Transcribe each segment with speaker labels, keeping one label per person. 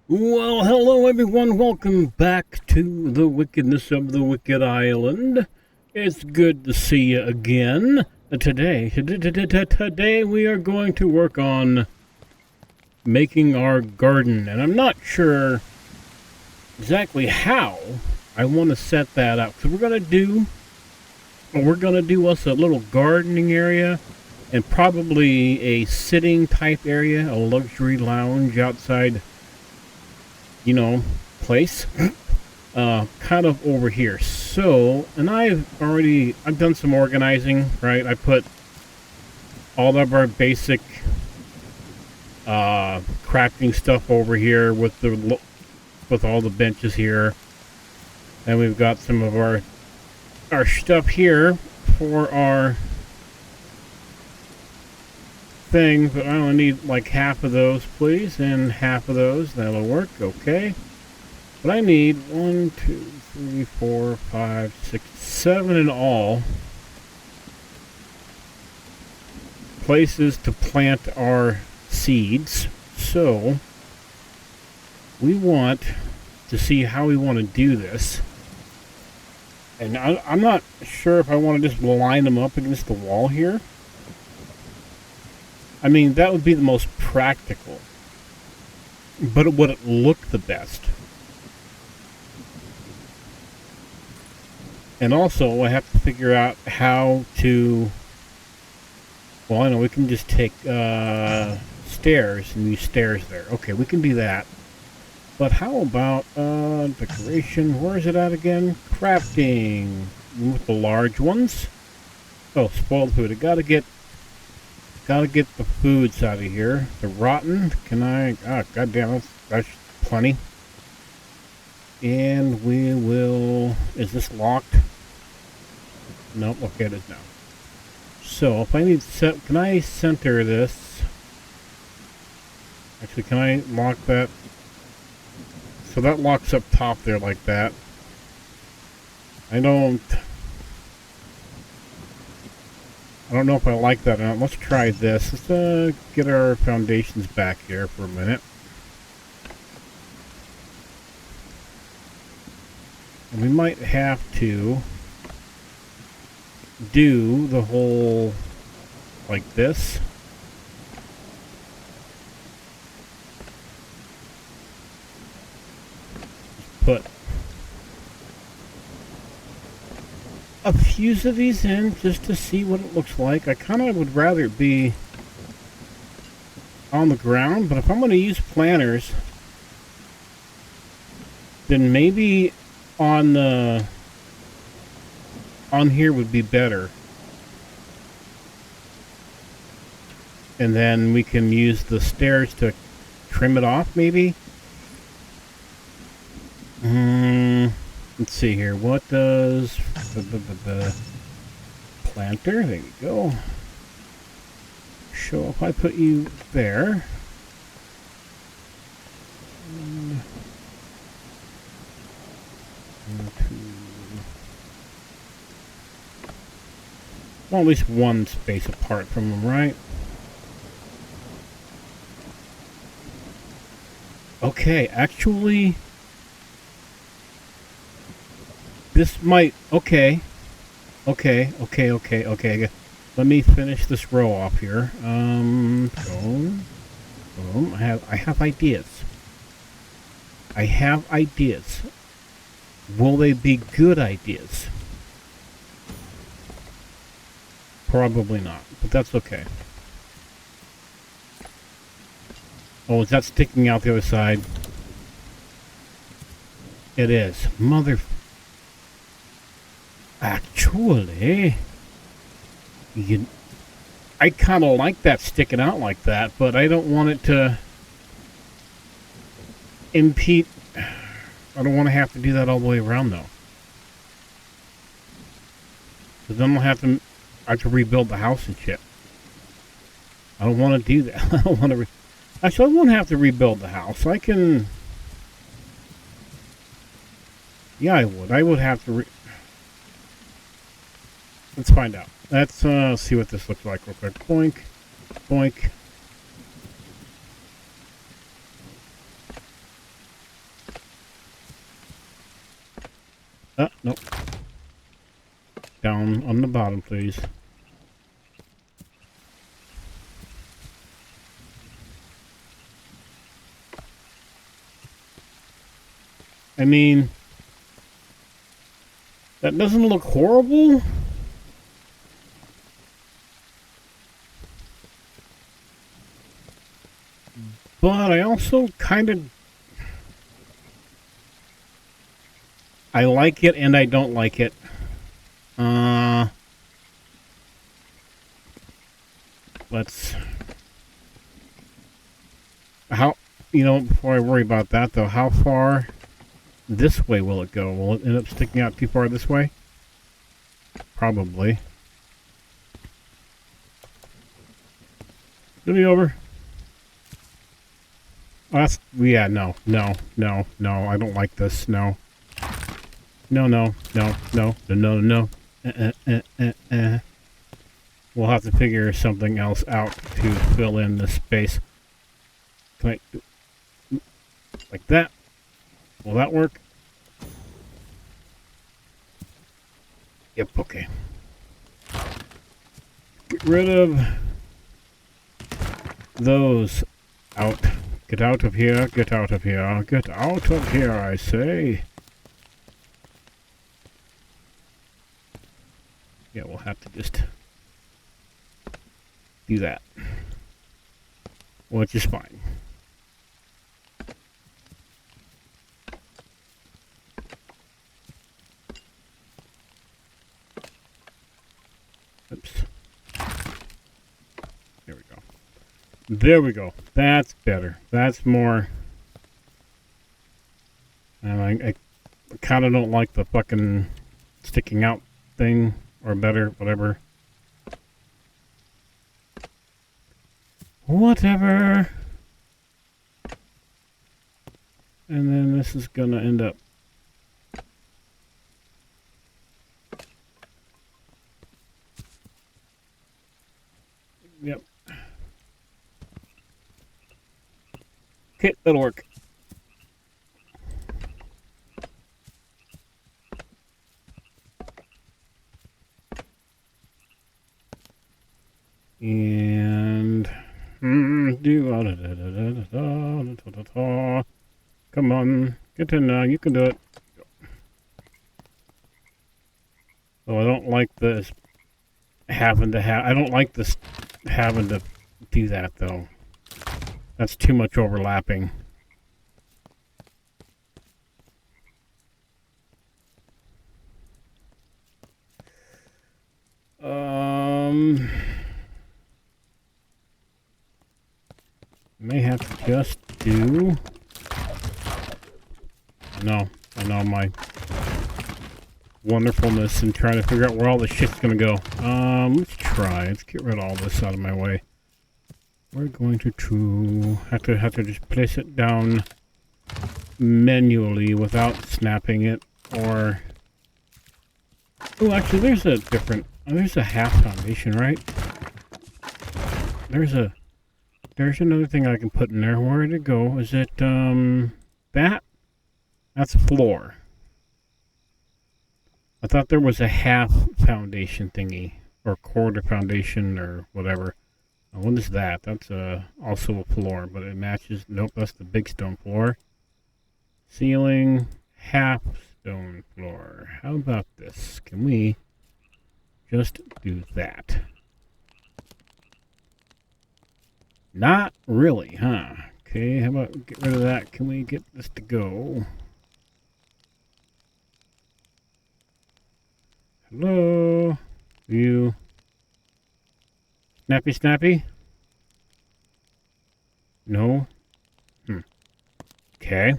Speaker 1: Well, hello everyone. Welcome back to the wickedness of the Wicked Island. It's good to see you again. Today we are going to work on making our garden, and I'm not sure exactly how I want to set that up. So we're gonna do us a little gardening area, and probably a sitting type area, a luxury lounge outside, place. Kind of over here. So, and I've done some organizing, right? I put all of our basic crafting stuff over here with all the benches here, and we've got some of our stuff here for our thing. But I only need like half of those, please, and half of those. That'll work. Okay. But I need 1, 2, 3, 4, 5, 6, 7 in all places to plant our seeds. So we want to see how we want to do this. And I'm not sure if I want to just line them up against the wall here. I mean, that would be the most practical. But would it look the best? And also, I have to figure out how to... Well, I know we can just take stairs and use stairs there. Okay, we can do that. But how about decoration? Where is it at again? Crafting. With the large ones. Oh, spoiled food. I gotta get the foods out of here. The rotten. Can I... Ah, goddamn, that's plenty. And we will... Is this locked? Nope, okay, it is now. So, if I need can I center this? Actually, can I lock that? So that locks up top there like that. I don't know if I like that or not. Let's try this. Let's get our foundations back here for a minute. And we might have to do the whole like this. Put a few of these in just to see what it looks like. I kind of would rather it be on the ground, but if I'm going to use planters, then maybe on here would be better. And then we can use the stairs to trim it off, maybe. Let's see here. What does the planter? There you go. So if I put you there. Well, at least one space apart from them, right? Okay, actually, this might... Okay. Let me finish this row off here. Boom. I have ideas. Will they be good ideas? Probably not, but that's okay. Oh, is that sticking out the other side? It is. Actually, I kind of like that sticking out like that, but I don't want it to impede. I don't want to have to do that all the way around, though. So then I have to rebuild the house and shit. I don't want to do that. I don't want to... Actually, I won't have to rebuild the house. I can... Yeah, I would. I would have to Let's find out. Let's see what this looks like real quick. Boink. Boink. Nope. Down on the bottom, please. I mean, that doesn't look horrible. But I also kind of... I like it and I don't like it. Let's... How... You know, before I worry about that, though, how far this way will it go? Will it end up sticking out too far this way? Probably. Give me over. Oh, that's... Yeah, no. I don't like this. No. No. We'll have to figure something else out to fill in the space. Can I do like that? Will that work? Yep, okay. Get rid of those. Out. Get out of here, get out of here, get out of here, I say. Yeah, we'll have to just do that. Which is fine. Oops. There we go. There we go. That's better. That's more... And I kind of don't like the fucking sticking out thing. Or better, whatever. Whatever. And then this is gonna end up... Yep. Okay, that'll work. And come on, get in now. You can do it. Oh, I don't like this having to have. I don't like this having to do that though. That's too much overlapping. May have to just do... No, I know my wonderfulness in trying to figure out where all this shit's gonna go. Let's try. Let's get rid of all this out of my way. We're going to have to just place it down manually without snapping it, or... Oh, actually, there's a different... there's a half foundation, right? There's another thing I can put in there. Where did it go? Is it, that? That's a floor. I thought there was a half foundation thingy, or quarter foundation, or whatever. What is that? That's also a floor, but it matches... Nope, that's the big stone floor. Ceiling, half stone floor. How about this? Can we just do that? Not really, huh? Okay, how about get rid of that? Can we get this to go? Hello? You? Snappy? No? Okay.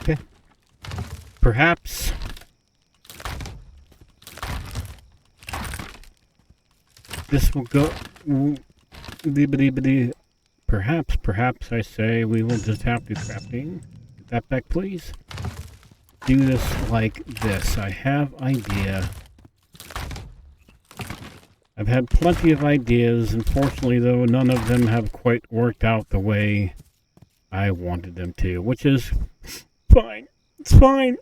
Speaker 1: Okay. Perhaps... this will go... Perhaps I say we will just have to crafting. Get that back, please. Do this like this. I have idea. I've had plenty of ideas. Unfortunately, though, none of them have quite worked out the way I wanted them to, which is fine. It's fine.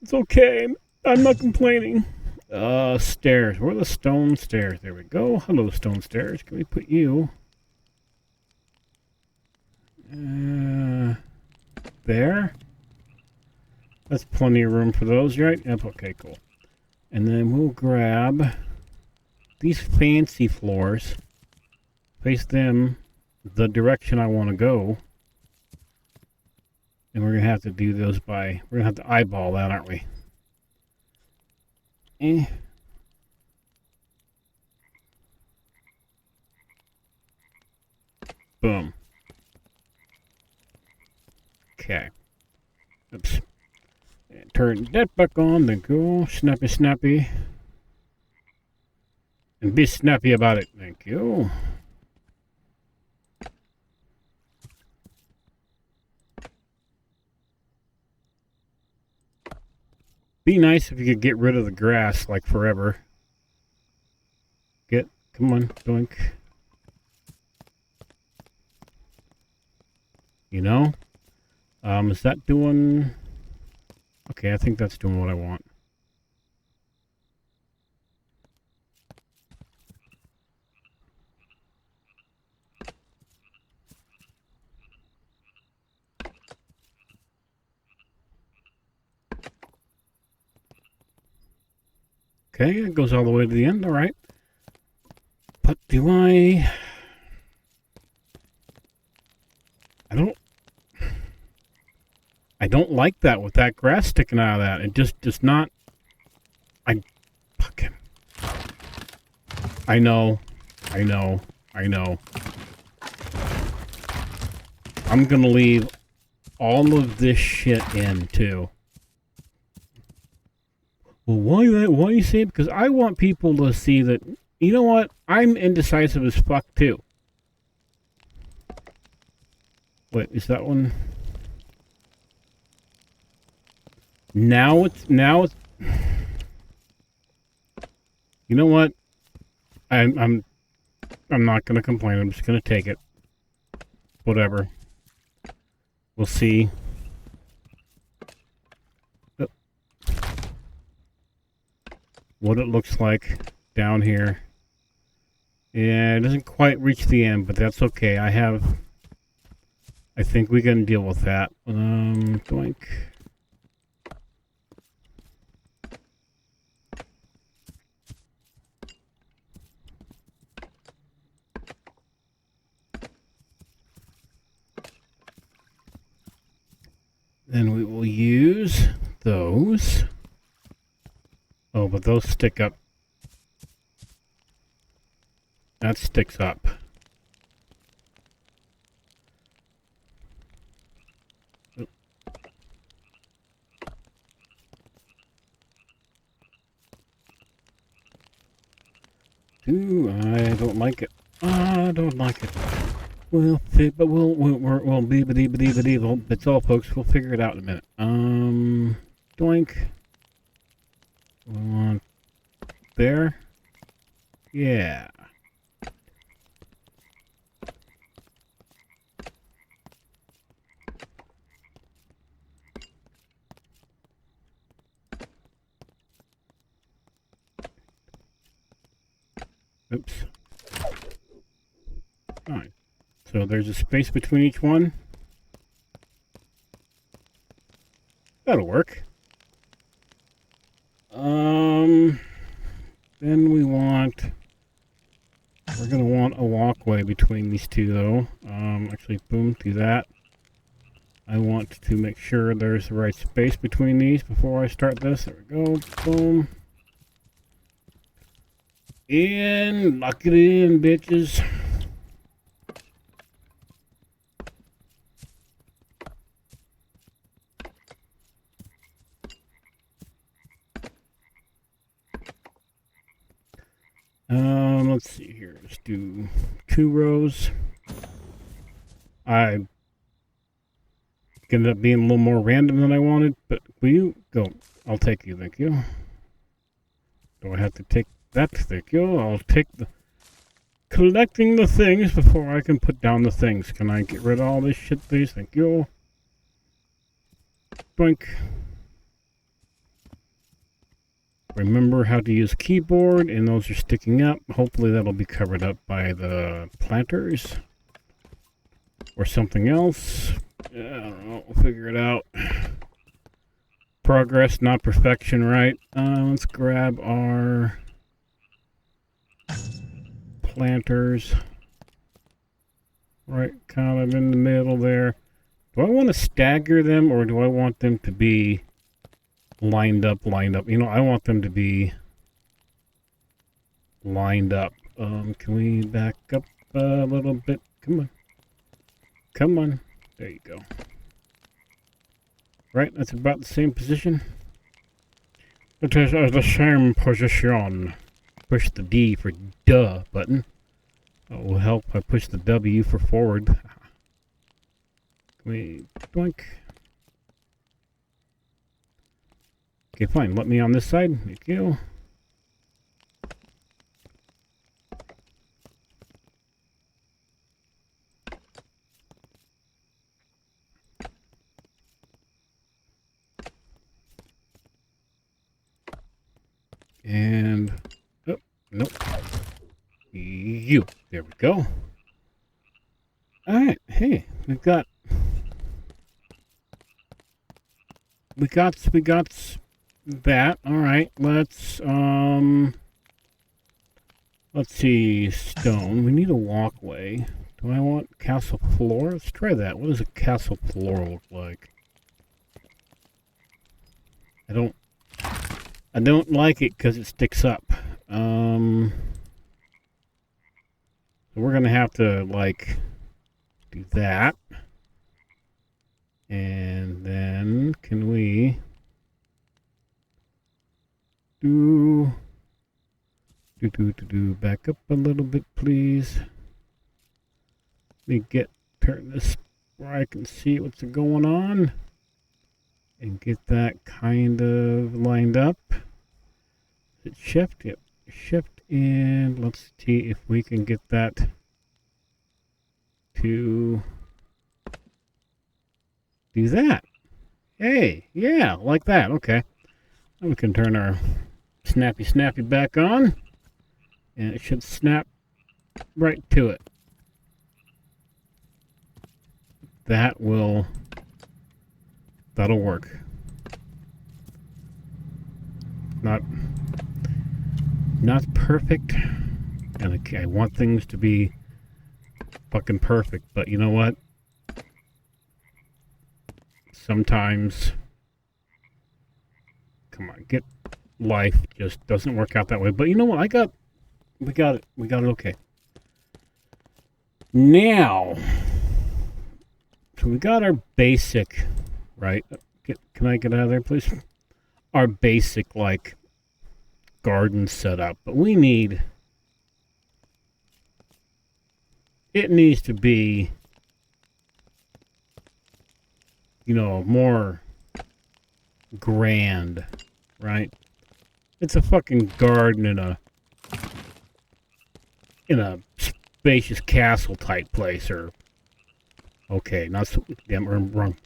Speaker 1: It's okay. I'm not complaining. Stairs. Where are the stone stairs? There we go. Hello, stone stairs. Can we put you... there? That's plenty of room for those, right? Yep, okay, cool. And then we'll grab these fancy floors, face them the direction I want to go, and we're going to have to do those by, we're going to have to eyeball that, aren't we? Boom. Okay. Oops. And turn that back on, then go snappy, snappy. And be snappy about it. Thank you. Be nice if you could get rid of the grass, like, forever. Come on, doink. You know? Is that doing... Okay, I think that's doing what I want. Okay, it goes all the way to the end, alright. But do I don't like that with that grass sticking out of that. It just does not... Fucking... I know. I'm gonna leave all of this shit in, too. Well, why you say it? Because I want people to see that, you know what? I'm indecisive as fuck, too. Wait, is that one? Now it's... You know what? I'm not gonna complain. I'm just gonna take it. Whatever. We'll see. What it looks like down here. Yeah, it doesn't quite reach the end, but that's okay. I think we can deal with that. Doink. Then we will use those. Oh, but those stick up. That sticks up. Ooh, I don't like it. I don't like it. We'll fit, but we'll beep. That's all, folks. We'll figure it out in a minute. Doink. We want there. Yeah. Oops. Fine. So there's a space between each one. That'll work. Then we're gonna want a walkway between these two though. Actually, boom, do that. I want to make sure there's the right space between these before I start this. There we go, boom. And lock it in, bitches. Let's see here. Let's do 2 rows. I ended up being a little more random than I wanted, but will you go? I'll take you, thank you. Do I have to take that? Thank you. I'll take the collecting the things before I can put down the things. Can I get rid of all this shit, please? Thank you. Boink. remember how to use keyboard, and those are sticking up. Hopefully that'll be covered up by the planters or something else. I don't know. We'll figure it out. Progress, not perfection, right? Let's grab our planters. Right, kind of in the middle there. Do I want to stagger them, or do I want them to be lined up? You know, I want them to be lined up. Can we back up a little bit? Come on. Come on. There you go. Right, that's about the same position. It is the same position. Push the D for duh button. That will help if I push the W for forward. Can we doink? Okay, fine. Let me on this side. Thank you. And oh, nope. You. There we go. All right. Hey, we got that. All right. Let's see. Stone. We need a walkway. Do I want castle floor? Let's try that. What does a castle floor look like? I don't like it because it sticks up. So we're gonna have to like do that, and then can we do back up a little bit, please? Let me turn this where I can see what's going on. And get that kind of lined up. Is it shift? Yep. Shift, and let's see if we can get that to do that. Hey, yeah, like that. Okay. Then we can turn our snappy back on, and it should snap right to it. That'll work. Not perfect, and I want things to be fucking perfect, but you know what? Sometimes, come on, life just doesn't work out that way. But you know what? We got it okay. Now, so we got our basic, right? Can I get out of there, please? Our basic, like, garden setup. But it needs to be, you know, more grand, right? It's a fucking garden in a spacious castle type place, or okay, not so damn wrong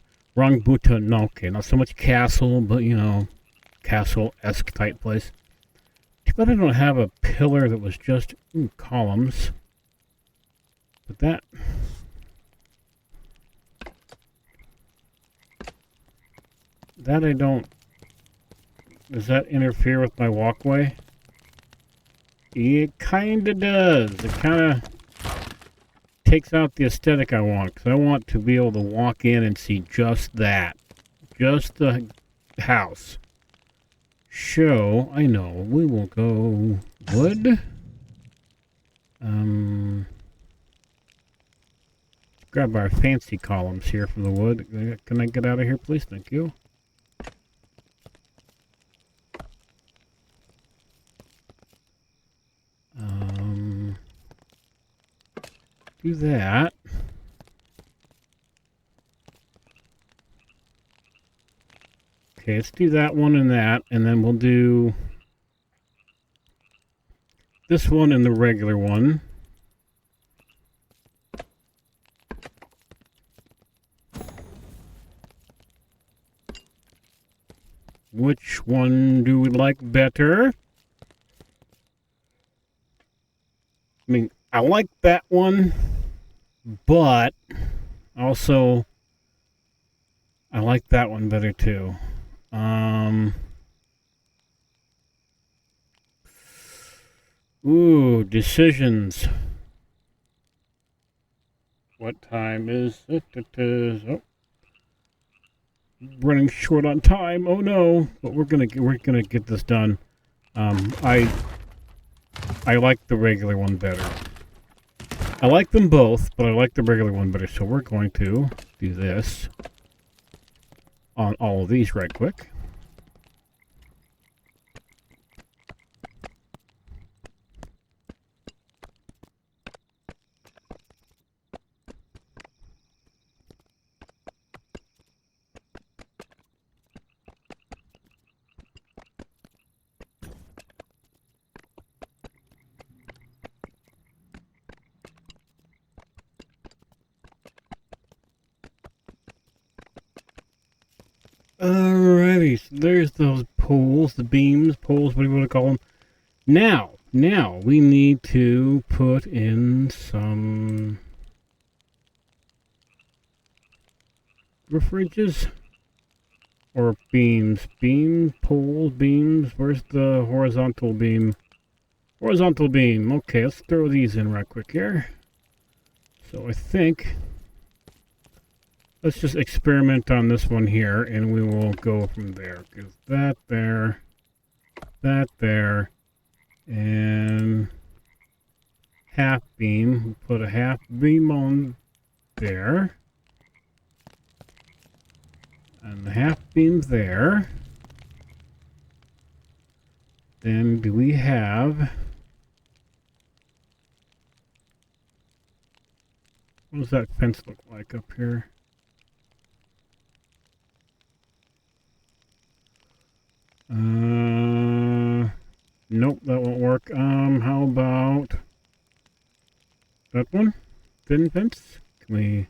Speaker 1: button. No, okay, not so much castle, but you know, castle-esque type place. Too bad I don't have a pillar that was just columns. But that I don't. Does that interfere with my walkway? It kinda does. It kinda takes out the aesthetic I want, because I want to be able to walk in and see just that. Just the house. So, I know, we will go wood. Grab our fancy columns here from the wood. Can I get out of here, please? Thank you. Do that. Okay, let's do that one and that, and then we'll do this one and the regular one. Which one do we like better? I mean, I like that one, but also I like that one better too. Ooh, decisions. What time is it? It is, oh, running short on time. Oh no! But we're gonna get this done. I like the regular one better. I like them both, but I like the regular one better. So we're going to do this on all of these right quick. Alrighty, so there's those poles, the beams, poles, what do you want to call them? Now we need to put in some roof ridges or beams. Poles, beams. Where's the horizontal beam? Horizontal beam. Okay, let's throw these in right quick here. So I think let's just experiment on this one here, and we will go from there. Because that there, and half beam. We'll put a half beam on there. And the half beam there. Then do we have... What does that fence look like up here? Nope, that won't work. How about that one? Thin fence? Can we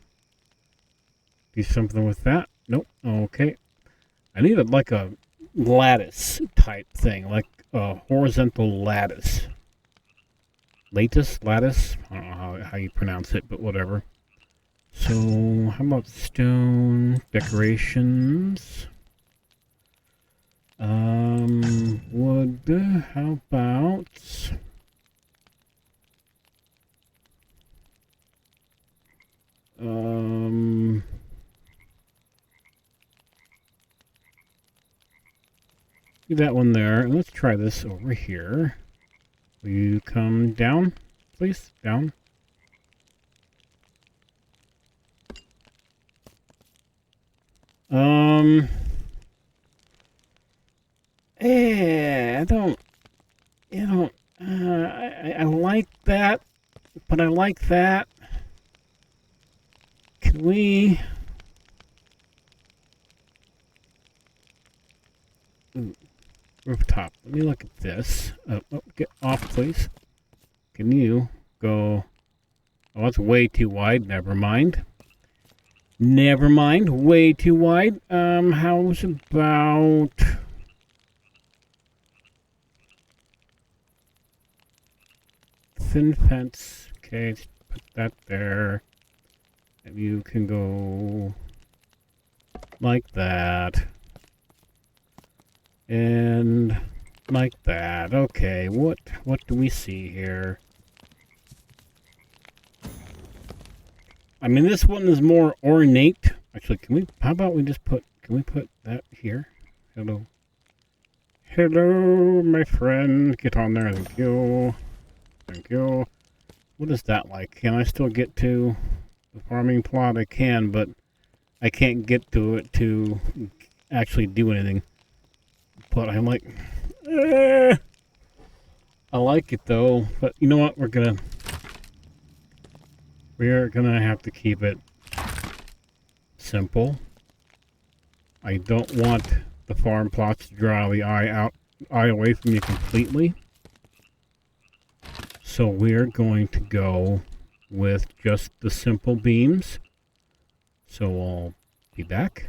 Speaker 1: do something with that? Nope. Okay. I need like a lattice type thing, like a horizontal lattice. Lattice? I don't know how you pronounce it, but whatever. So, how about stone decorations? Wood, how about... do that one there. Let's try this over here. Will you come down, please? Down. I like that, but I like that. Can we... Ooh, rooftop. Let me look at this. Oh, get off, please. Can you go... Oh, that's way too wide. Never mind. Never mind. Way too wide. How's about... thin fence. Okay, put that there. And you can go like that. And like that. Okay, what do we see here? I mean, this one is more ornate. Actually, how about we just can we put that here? Hello. Hello, my friend. Get on there. Thank you. Thank you. What is that like? Can I still get to the farming plot? I can, but I can't get to it to actually do anything. But I'm like, I like it though. But you know what? We're gonna have to keep it simple. I don't want the farm plots to draw the eye away from you completely. So we're going to go with just the simple beams. So I'll be back.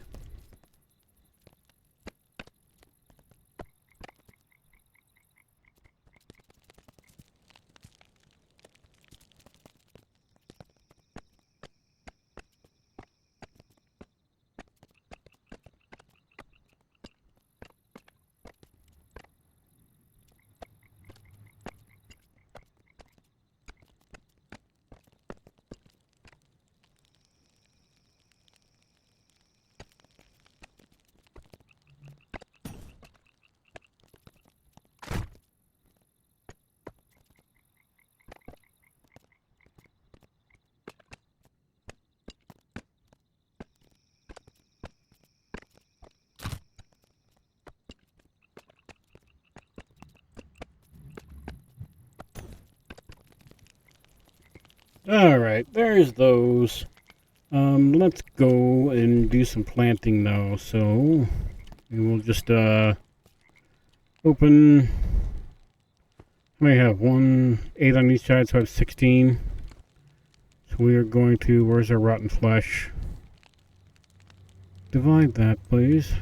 Speaker 1: Alright, there's those. Let's go and do some planting now. So, we'll just, open. How many have? 8 on each side, so I have 16. So we are going to, where's our rotten flesh? Divide that, please.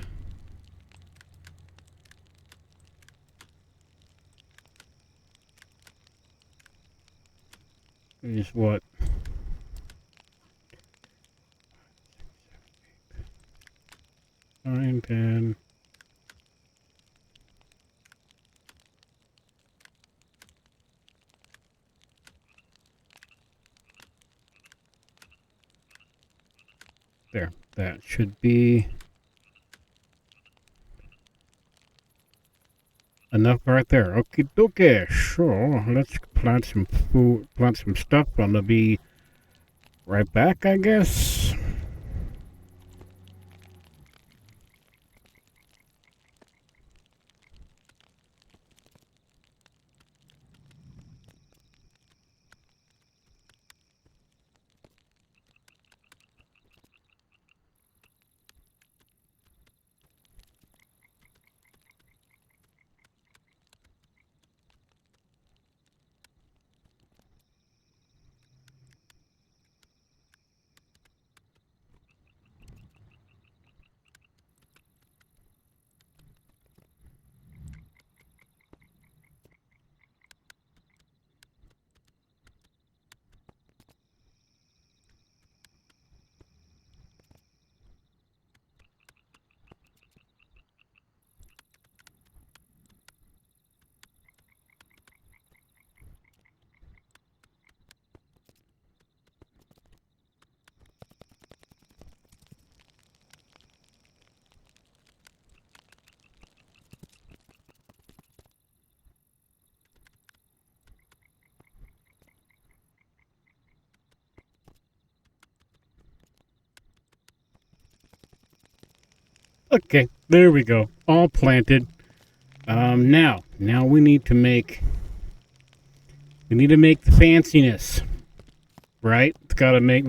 Speaker 1: Is what? 9, 10. There, that should be enough right there. Okay, okay. So let's plant some food, plant some stuff. I'm gonna be right back, I guess. Okay, there we go. All planted. Now we need to make the fanciness, right? We gotta make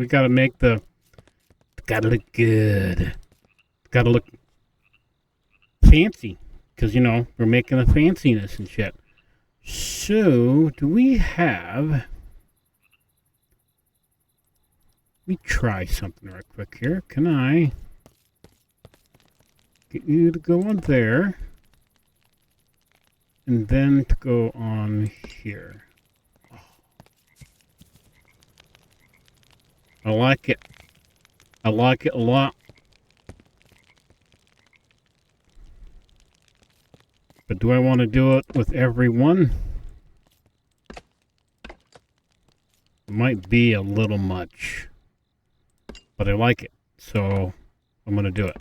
Speaker 1: gotta look good. Gotta look fancy, because we're making the fanciness and shit. So, do we have? Let me try something right quick here. Can I get you to go on there, and then to go on here? I like it. I like it a lot. But do I want to do it with every one? It might be a little much. But I like it. So I'm going to do it.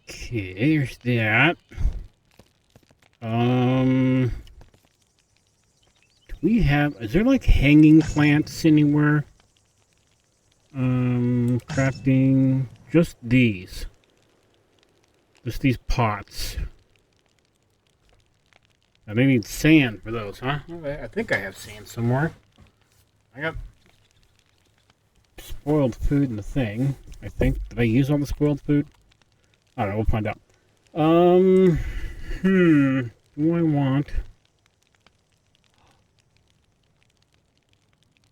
Speaker 1: Okay, there's that. Do we have, is there like hanging plants anywhere? Crafting, just these. Just these pots. I may need sand for those, huh? I think I have sand somewhere. I got spoiled food in the thing, I think. Did I use all the spoiled food? I don't know, we'll find out. Do I want...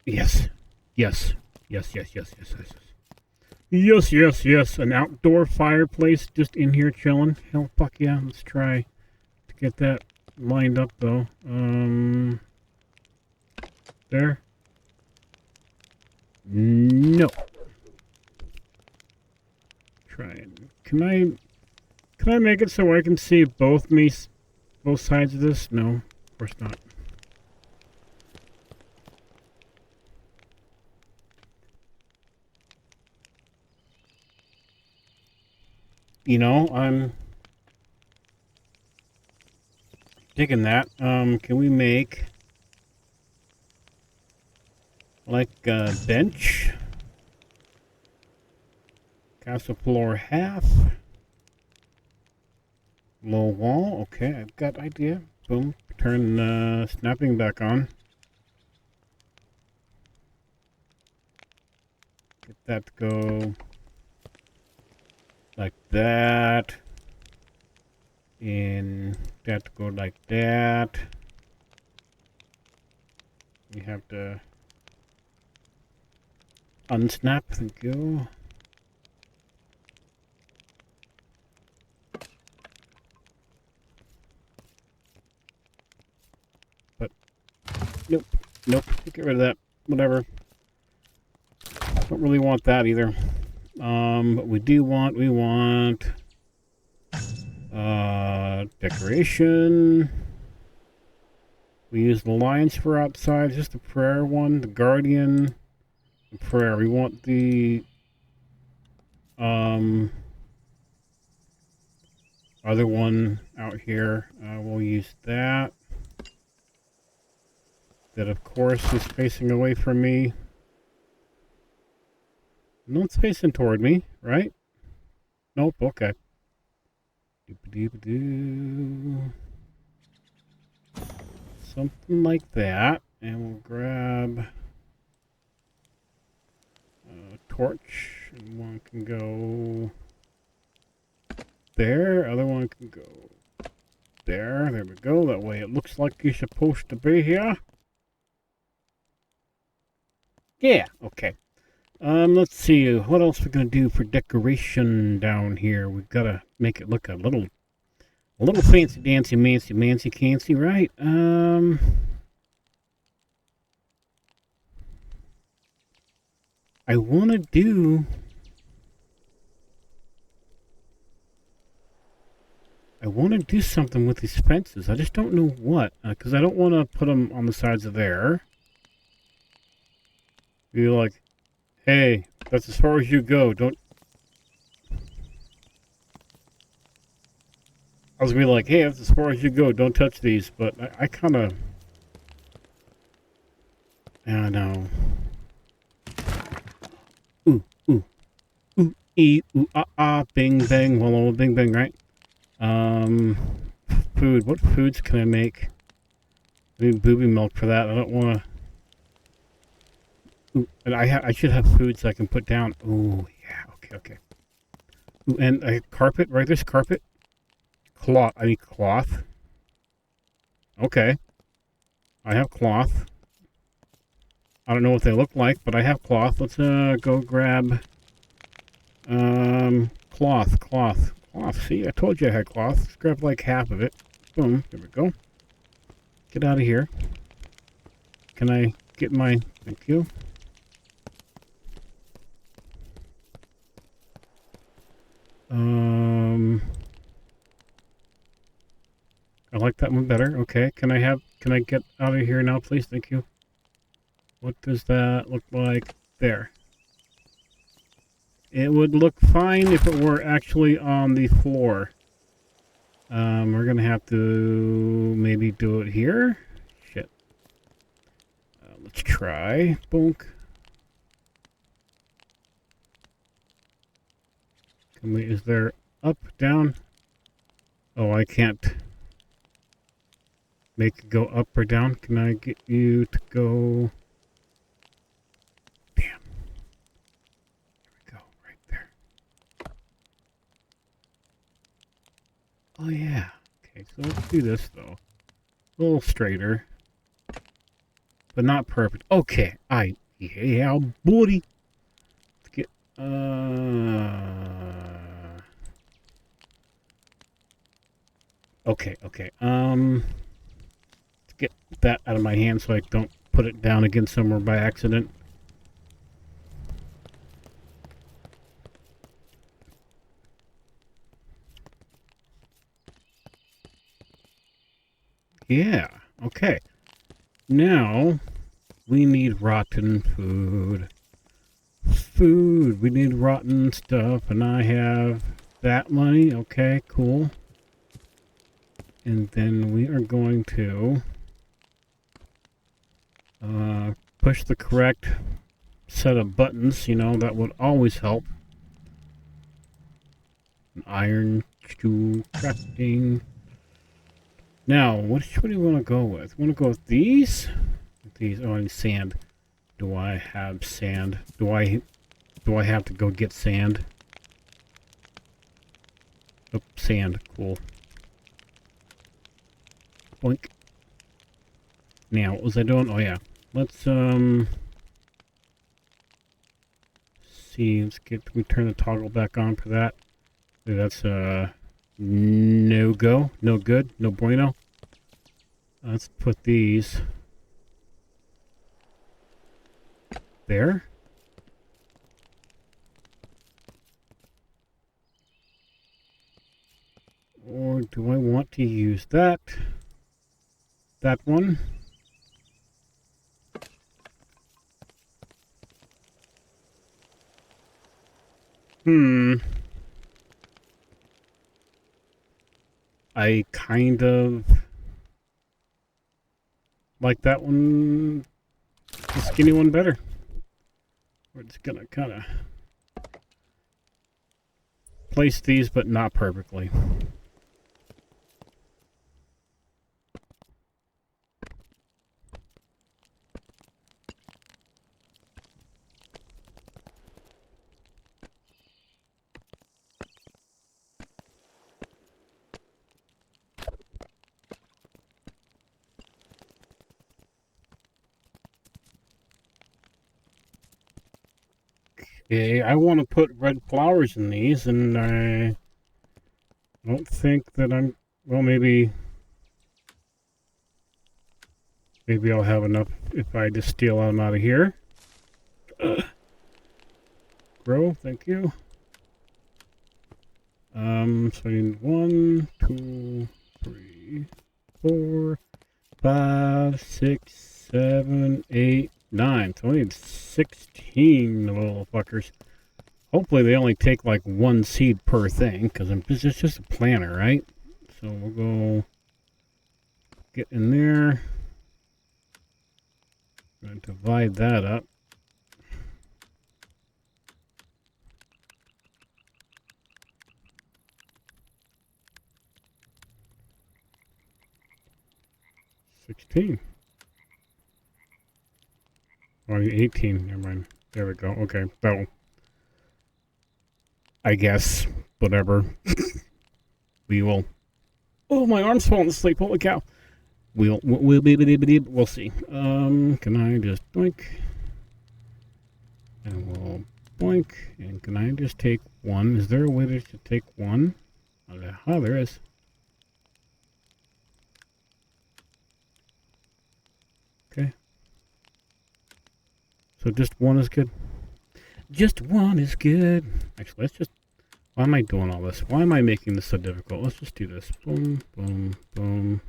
Speaker 1: Yes. Yes. Yes, yes, yes, yes, yes, yes. Yes, yes, yes. An outdoor fireplace just in here chilling. Hell, fuck yeah. Let's try to get that lined up, though. There. No. Try it. Can I make it so I can see both sides of this? No, of course not. I'm Digging that. Can we make like a bench? Castle floor half. Low wall. Okay, I've got idea. Boom. Turn snapping back on. Get that to go like that. And that to go like that. You have to unsnap. Thank you. But nope, nope. Get rid of that. Whatever. Don't really want that either. But we want decoration. We use the lions for outside, just the prayer one, the guardian, the prayer. We want the other one out here. We'll use that. That of course is facing away from me. No, it's facing toward me, right? Nope, okay. Doop-a-doop-a-doo. Something like that. And we'll grab a torch. And one can go there. Other one can go there. There we go. That way it looks like you're supposed to be here. Yeah, okay. Let's see, what else we're gonna do for decoration down here. We've gotta make it look a little fancy dancy mancy cancy, right? I wanna do something with these fences. I just don't know what, because I don't want to put them on the sides of there. Be like, hey, that's as far as you go. Don't. I was gonna be like, hey, that's as far as you go. Don't touch these. But I kind of. I don't know. Ooh, ooh, ooh, ee, ooh, bing, bang, wallow, bing, bang, right? Food. What foods can I make? I need booby milk for that. I don't want to. Ooh, and I should have food so I can put down. Ooh, yeah, okay. Ooh, and a carpet, right? There's carpet. Cloth. I need cloth. Okay. I have cloth. I don't know what they look like, but I have cloth. Let's go grab cloth. See, I told you I had cloth. Let's grab like half of it. Boom. There we go. Get out of here. Can I get my... Thank you. I like that one better. Okay, can I get out of here now, please? Thank you. What does that look like there? It would look fine if it were actually on the floor. We're gonna have to maybe do it here. Shit. Let's try. Bonk. Can we, is there up, down? Oh, I can't make it go up or down. Can I get you to go? Damn. There we go, right there. Oh yeah. Okay, so let's do this though. A little straighter. But not perfect. Okay, yeah, buddy. Let's get, okay. Let's get that out of my hand so I don't put it down again somewhere by accident. Yeah, okay. Now, we need rotten food. We need rotten stuff, and I have that money. Okay, cool. And then we are going to push the correct set of buttons. You know, that would always help. An iron tool crafting. Now, which one do you want to go with? Want to go with these? These. Oh, I need sand. Do I have sand? Do I have to go get sand? Oh, sand. Cool. Boink. Now, what was I doing? Oh, yeah. Let's, see. We turn the toggle back on for that. That's, no go. No good. No bueno. Let's put these there. Or do I want to use that? That one? I kind of like that one, the skinny one, better. We're just gonna kind of place these, but not perfectly. Okay, I want to put red flowers in these, and I don't think that I'm, well, maybe I'll have enough if I just steal them out of here. Grow, thank you. So I need 1, 2, 3, 4, 5, 6, 7, 8, 9. So I need 16 little fuckers. Hopefully they only take like 1 seed per thing, because it's just a planter, right? So we'll go get in there. I'm going to divide that up. Oh, 18. Never mind. There we go. Okay. So, I guess, whatever. We will. Oh, my arm's falling asleep. Holy cow. We'll see. Can I just boink? And we'll boink. And can I just take one? Is there a way to take one? Oh, there is. Okay. So just one is good. Just one is good. Actually, let's just... Why am I doing all this? Why am I making this so difficult? Let's just do this. Boom, boom, boom.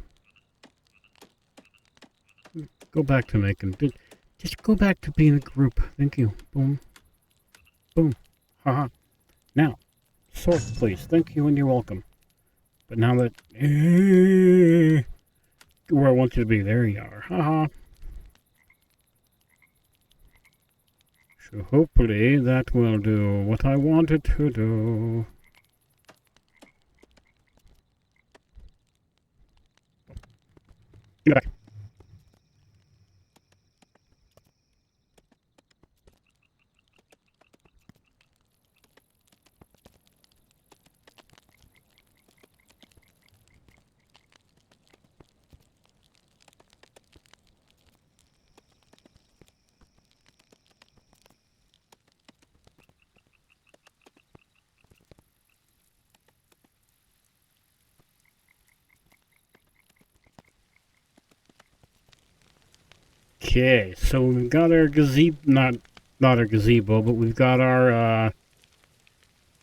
Speaker 1: Go back to making... Just go back to being a group. Thank you. Boom. Boom. Haha. Now, sort, please. Thank you and you're welcome. But now that... where I want you to be. There you are. Haha. So hopefully that will do what I wanted to do. Get back. Okay, so we've got our gazebo, not our gazebo, but we've got our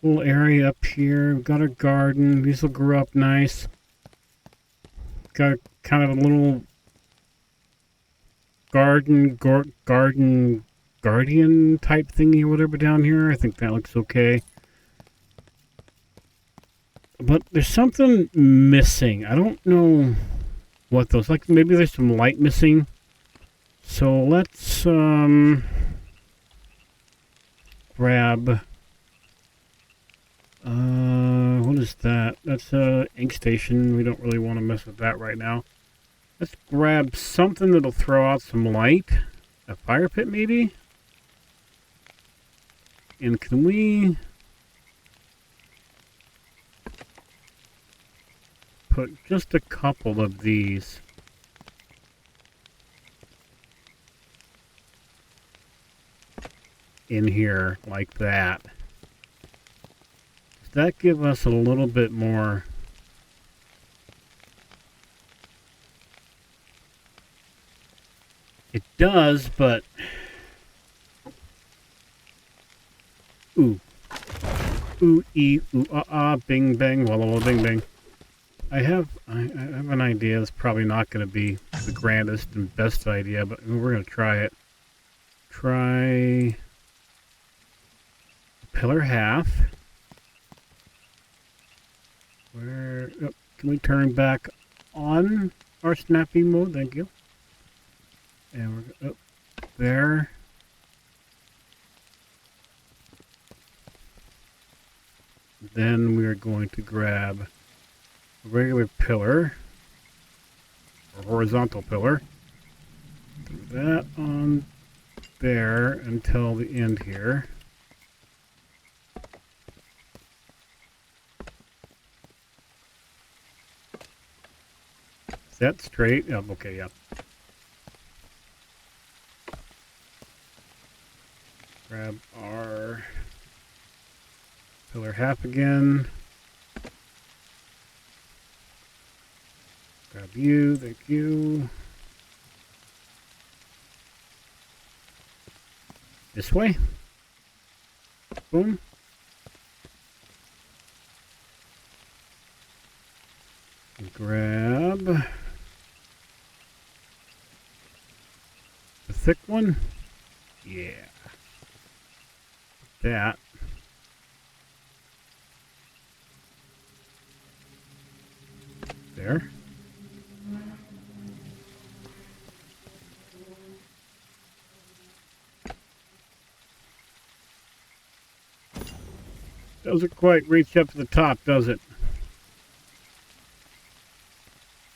Speaker 1: little area up here. We've got our garden. These will grow up nice. Got kind of a little garden guardian type thingy or whatever down here. I think that looks okay. But there's something missing. I don't know what those, like maybe there's some light missing. So let's grab what is that? That's a ink station. We don't really want to mess with that right now. Let's grab something that'll throw out some light. A fire pit maybe? And can we put just a couple of these in here like that? Does that give us a little bit more? It does, but ooh. Ooh, ee, ooh, bing, bang, walla, walla, bing, bang. I have an idea. It's probably not going to be the grandest and best idea, but we're going to try it. Try pillar half. Where can we turn back on our snapping mode? Thank you. And we're there. Then we are going to grab a regular pillar, or horizontal pillar. Do that on there until the end here. Is that straight? Oh, okay, yeah. Grab our pillar half again. Grab you, thank you. This way. Boom. And grab the thick one. Yeah. That. There. Doesn't quite reach up to the top, does it?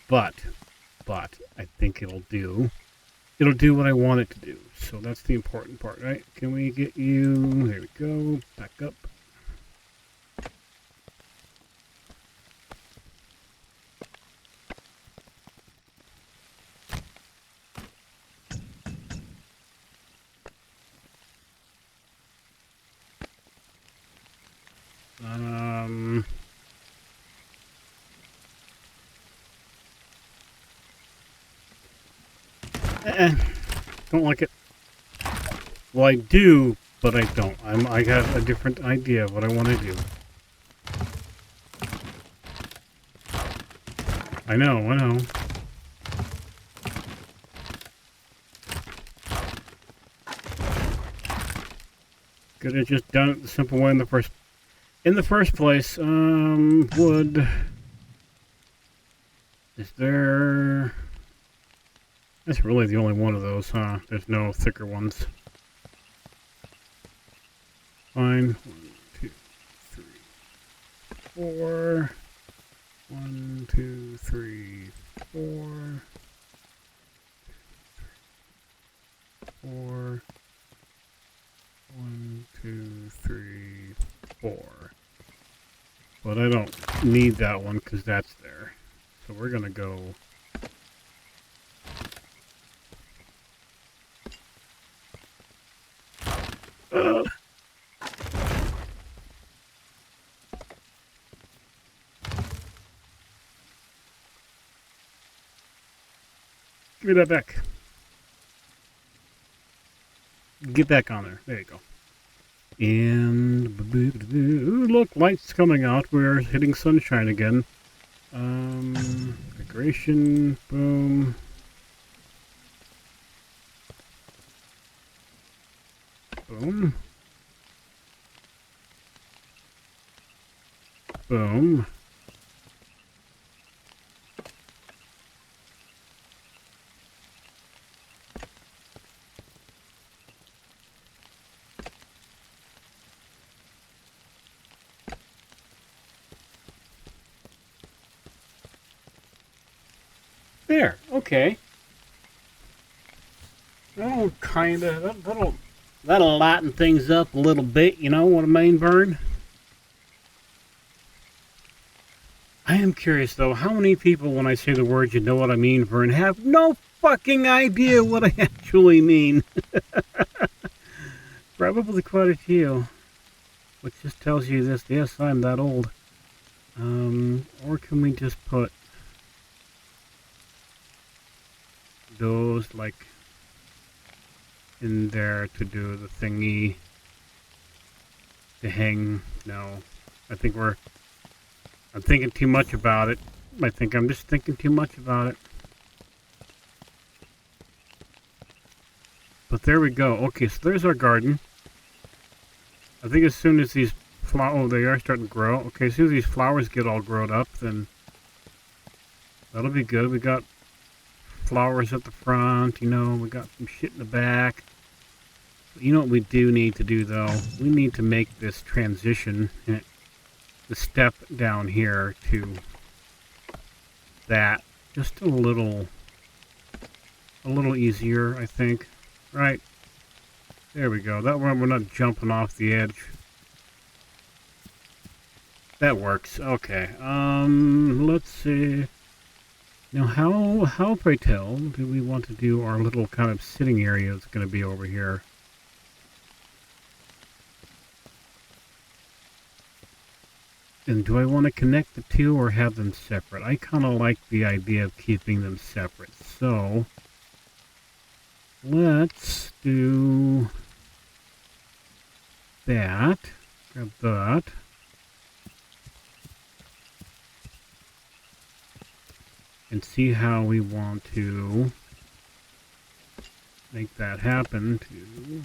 Speaker 1: But I think it'll do. It'll do what I want it to do. So that's the important part, right? Can we get you? There we go. Back up. Don't like it. Well, I do, but I don't. I have a different idea of what I want to do. I know. Could have just done it the simple way in the first place. Wood. Is there? That's really the only one of those, huh? There's no thicker ones. Fine. 1, 2, 3, 4. 1, 2, 3, 4. 4. 1, 2, 3, 4. But I don't need that one because that's there. So we're gonna go. Give me that back. Get back on there. There you go. And ooh, look, light's coming out. We're hitting sunshine again. Migration. Boom. Boom. Boom. There. Okay. That'll that'll lighten things up a little bit. You know what I mean, Vern? I am curious though. How many people, when I say the words, you know what I mean, Vern, have no fucking idea what I actually mean? Probably quite a few. Which just tells you this. Yes, I'm that old. Or can we just put those like in there to do the thingy to hang? No, I think I'm thinking too much about it. I think I'm just thinking too much about it. But there we go. Okay, so there's our garden. I think as soon as these flowers, oh, they are starting to grow. Okay, as soon as these flowers get all grown up, then that'll be good. We got flowers at the front, you know, we got some shit in the back. You know what we do need to do, though? We need to make this transition, the step down here to that, just a little easier, I think. Right. There we go. That one we're not jumping off the edge. That works. Okay. Let's see. Now, how pray tell do we want to do our little kind of sitting area that's going to be over here? And do I want to connect the two or have them separate? I kind of like the idea of keeping them separate. So, let's do that. Grab that. And see how we want to make that happen to...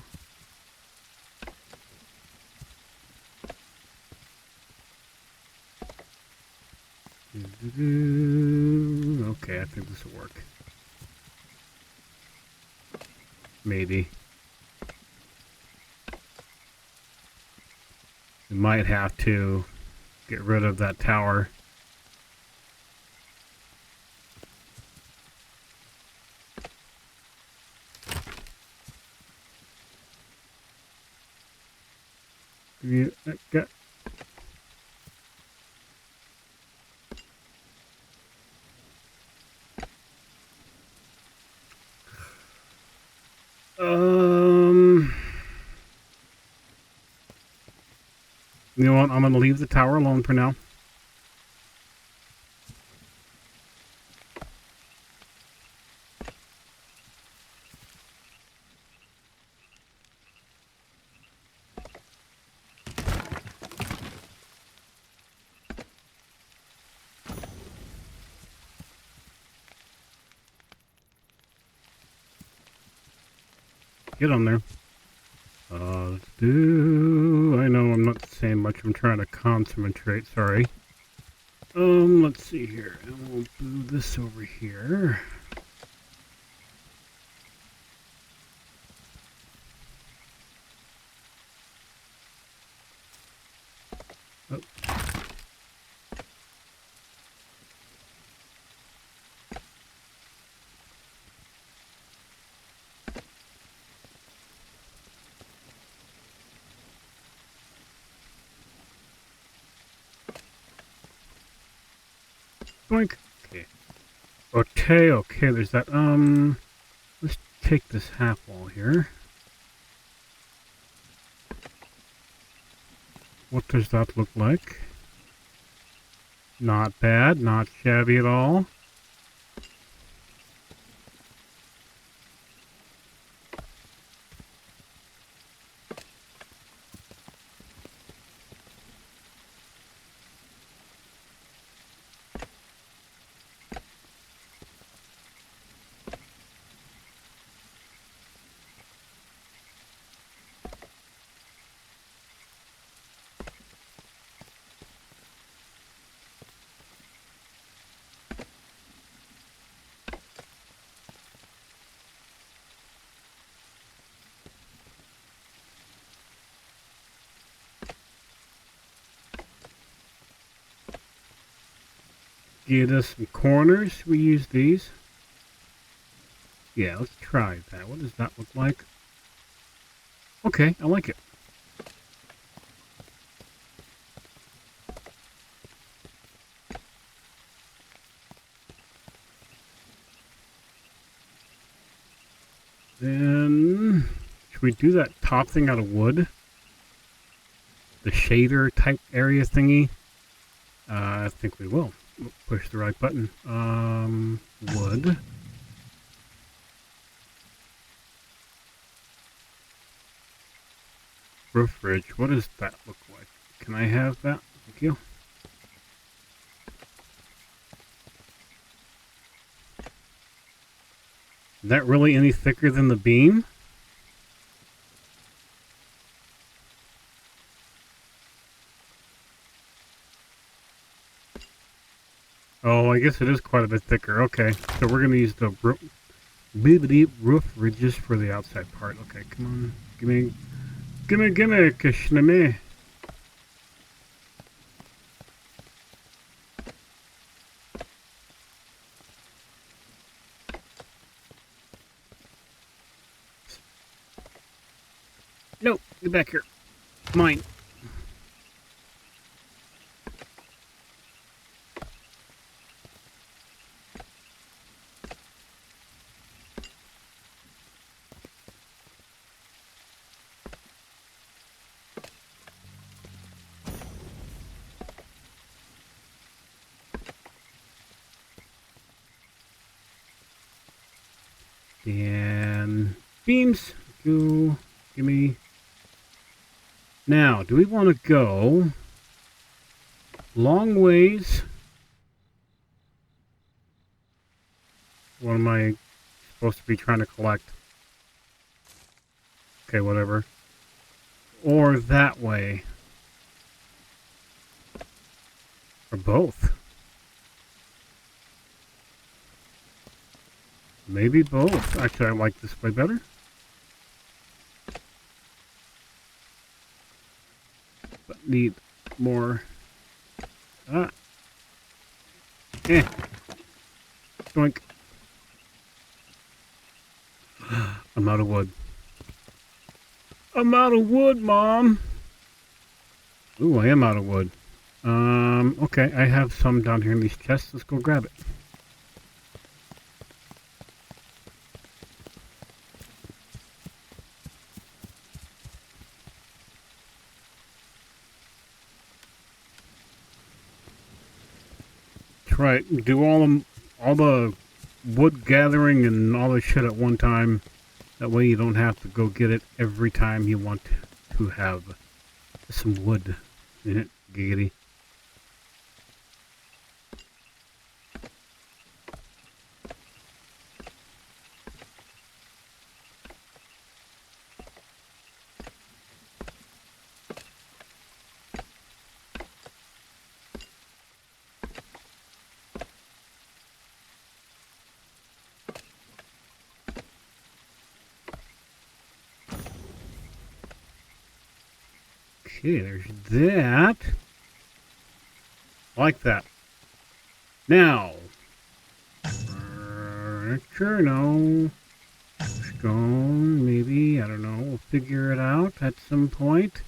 Speaker 1: Okay, I think this will work. Maybe. We might have to get rid of that tower. You got... You know what? I'm going to leave the tower alone for now. Get on there. I know I'm not saying much. I'm trying to concentrate. Sorry. Let's see here. And we'll do this over here. Oh. Boink. Okay, there's that. Let's take this half wall here. What does that look like? Not bad, not shabby at all. Get us some corners. We use these. Yeah, let's try that. What does that look like? Okay, I like it. Then, should we do that top thing out of wood? The shader type area thingy? I think we will. Push the right button. Wood. Roof ridge. What does that look like? Can I have that? Thank you. Is that really any thicker than the beam? Oh, I guess it is quite a bit thicker. Okay, so we're going to use the roof ridges for the outside part. Okay, come on. Gimme, kishname. No, get back here. Mine. And beams. Go. Gimme. Now, do we want to go long ways? What am I supposed to be trying to collect? Okay, whatever. Or that way. Or both. Maybe both. Actually, I like this way better. But need more. Doink. I'm out of wood. I'm out of wood, Mom. Ooh, I am out of wood. Okay, I have some down here in these chests. Let's go grab it. That's right. Do all the wood gathering and all the shit at one time. That way you don't have to go get it every time you want to have some wood. Giggity. Okay, there's that. Like that. Now, furniture, no. Stone, maybe. I don't know. We'll figure it out at some point.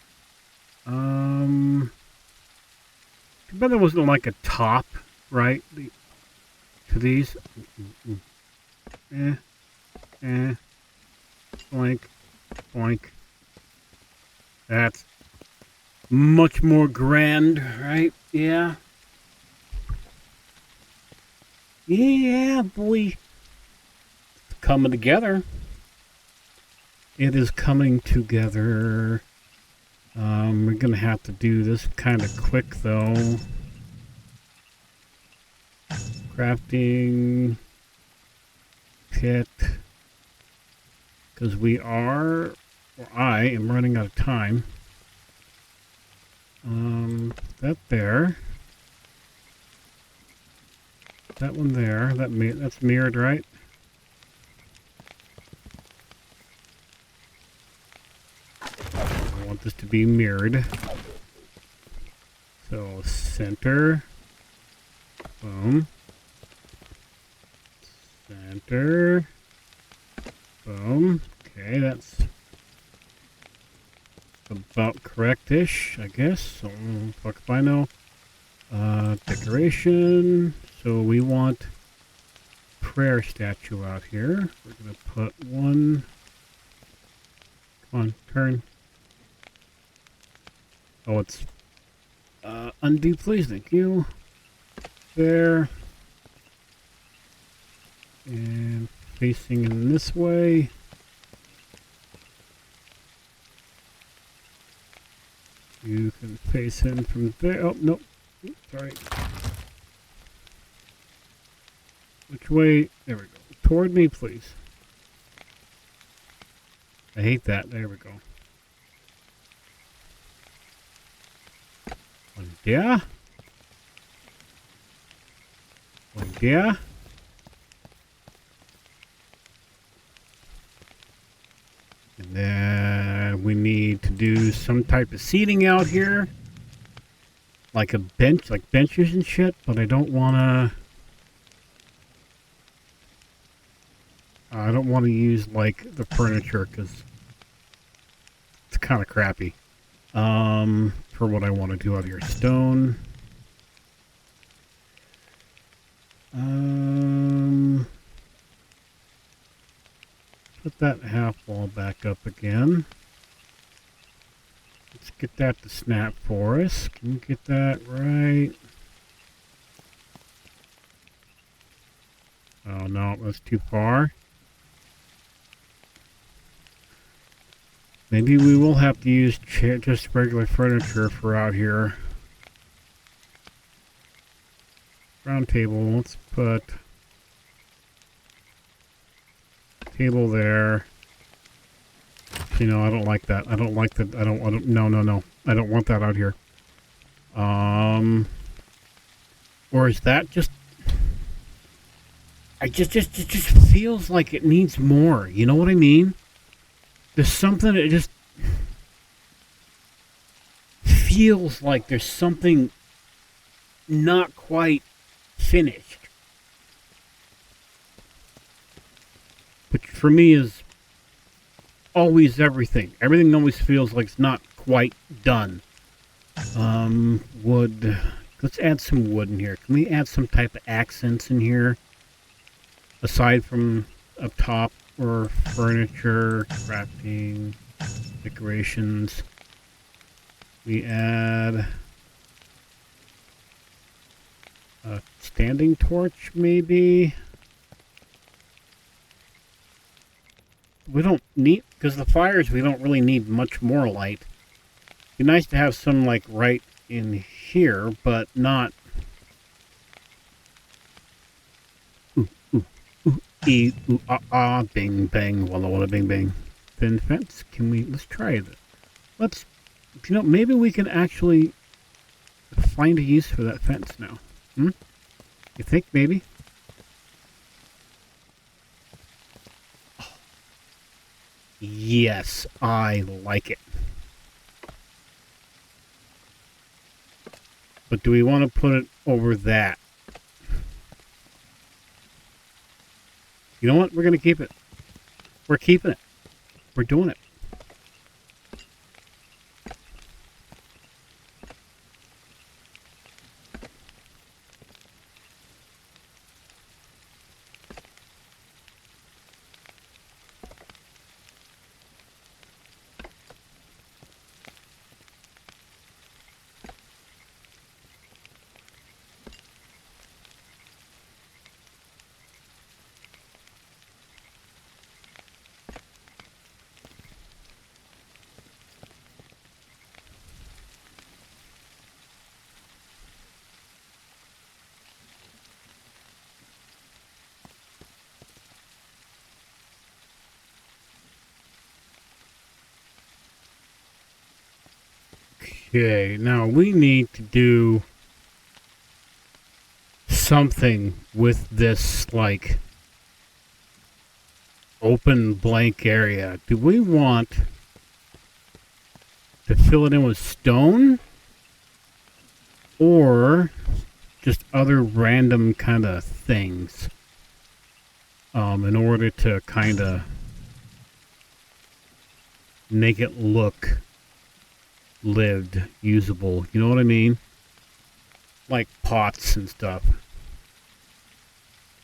Speaker 1: Too bad there wasn't like a top, right? To these. Boink, boink. That's much more grand, right? Yeah. Yeah, boy. It's coming together. It is coming together. We're gonna have to do this kind of quick, though. Crafting pit, because I am running out of time. That there. That one there. That's mirrored, right? I want this to be mirrored. So center. Boom. Center. Boom. Okay, that's about correct-ish, I guess. So, fuck if I know. Decoration. So we want prayer statue out here. We're gonna put one. Come on, turn. Oh, it's undo, please. Thank you. There. And facing in this way. You can face in from there. Oh, nope. Sorry. Which way? There we go. Toward me, please. I hate that. There we go. One there. One there. And then we need to do some type of seating out here. Like a bench, like benches and shit, but I don't want to use like the furniture because it's kind of crappy. For what I want to do out here. Stone. Put that half wall back up again. Let's get that to snap for us. Can we get that right? Oh no, that's too far. Maybe we will have to use just regular furniture for out here. Round table, let's put table there. You know, I don't like that. I don't like that. No. I don't want that out here. Or is that just... it just feels like it needs more. You know what I mean? There's something that just feels like there's something not quite finished. Which for me is always everything. Everything always feels like it's not quite done. Wood. Let's add some wood in here. Can we add some type of accents in here? Aside from up top or furniture, crafting, decorations. We add a standing torch, maybe. We don't need, because the fires, we don't really need much more light. It'd be nice to have some, like, right in here, but not... Bing, bang, walla, walla, bing, bang. Thin fence, can we, let's try that. Let's, you know, maybe we can actually find a use for that fence now. You think, maybe? Yes, I like it. But do we want to put it over that? You know what? We're going to keep it. We're keeping it. We're doing it. Okay, now we need to do something with this, like, open blank area. Do we want to fill it in with stone? Or just other random kind of things? In order to kind of make it look lived, usable. You know what I mean? Like pots and stuff.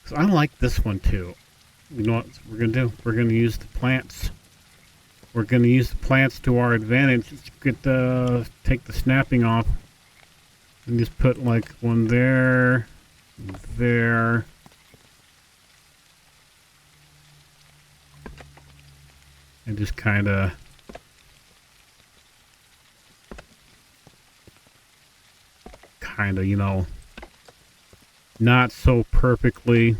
Speaker 1: So I like this one too. You know what we're gonna do? We're gonna use the plants. We're gonna use the plants to our advantage. Let's take the snapping off and just put like one there, there. And just kind of you know, not so perfectly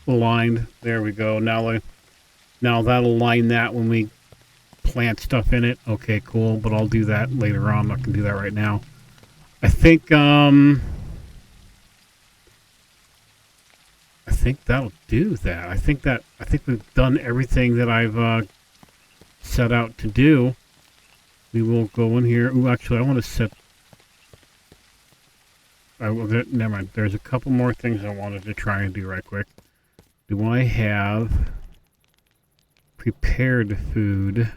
Speaker 1: aligned. There we go. Now that'll line that when we plant stuff in it. Okay, cool. But I'll do that later on. I'm not gonna do that right now. I think that'll do that. I think we've done everything that I've set out to do. We will go in here. Ooh, actually, I want to set. Never mind. There's a couple more things I wanted to try and do right quick. Do I have prepared food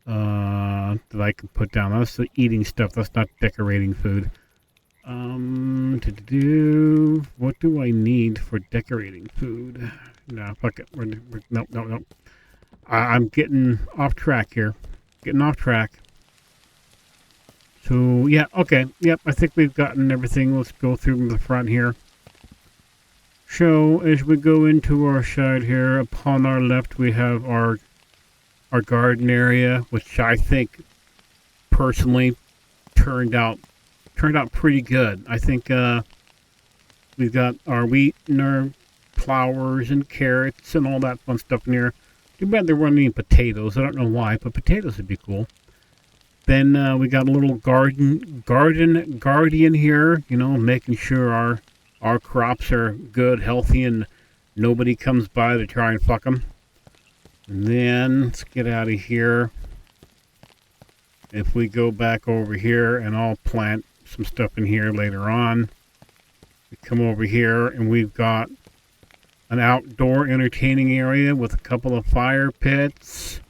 Speaker 1: that I can put down? That's the eating stuff. That's not decorating food. What do I need for decorating food? No, fuck it. No. I'm getting off track here. Getting off track. So, yeah, okay. Yep, I think we've gotten everything. Let's go through the front here. So, as we go into our side here, upon our left we have our garden area, which I think, personally, turned out pretty good. I think we've got our wheat and our flowers and carrots and all that fun stuff in here. Too bad there weren't any potatoes. I don't know why, but potatoes would be cool. Then we got a little garden guardian here, you know, making sure our crops are good, healthy, and nobody comes by to try and fuck them. And then let's get out of here. If we go back over here, and I'll plant some stuff in here later on. We come over here, and we've got an outdoor entertaining area with a couple of fire pits.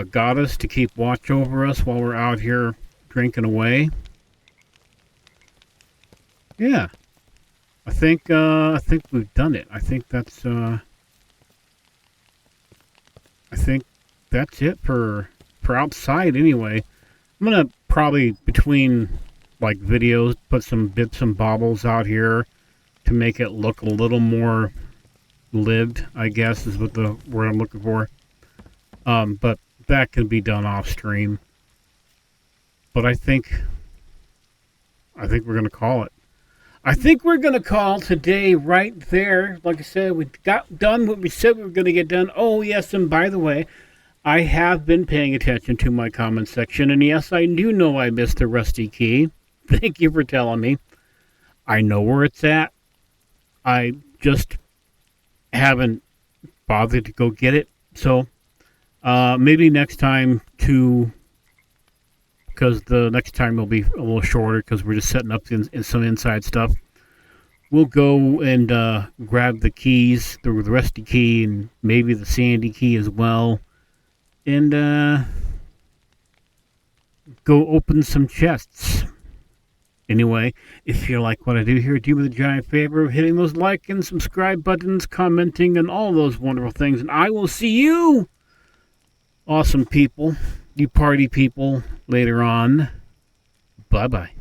Speaker 1: Got us to keep watch over us while we're out here drinking away. Yeah, I think we've done it. I think that's it for outside anyway. I'm gonna probably between like videos put some bits and bobbles out here to make it look a little more lived, I guess is what the word I'm looking for. But that can be done off stream. But I think we're gonna call it. I think we're gonna call today right there. Like I said, we got done what we said we were gonna get done. Oh yes, and by the way, I have been paying attention to my comment section, and yes, I do know I missed the rusty key. Thank you for telling me. I know where it's at. I just haven't bothered to go get it. So maybe next time because the next time will be a little shorter because we're just setting up in some inside stuff. We'll go and grab the keys, the rusty key, and maybe the sandy key as well. And go open some chests. Anyway, if you like what I do here, do me the giant favor of hitting those like and subscribe buttons, commenting, and all those wonderful things. And I will see you, awesome people, you party people, later on. Bye-bye.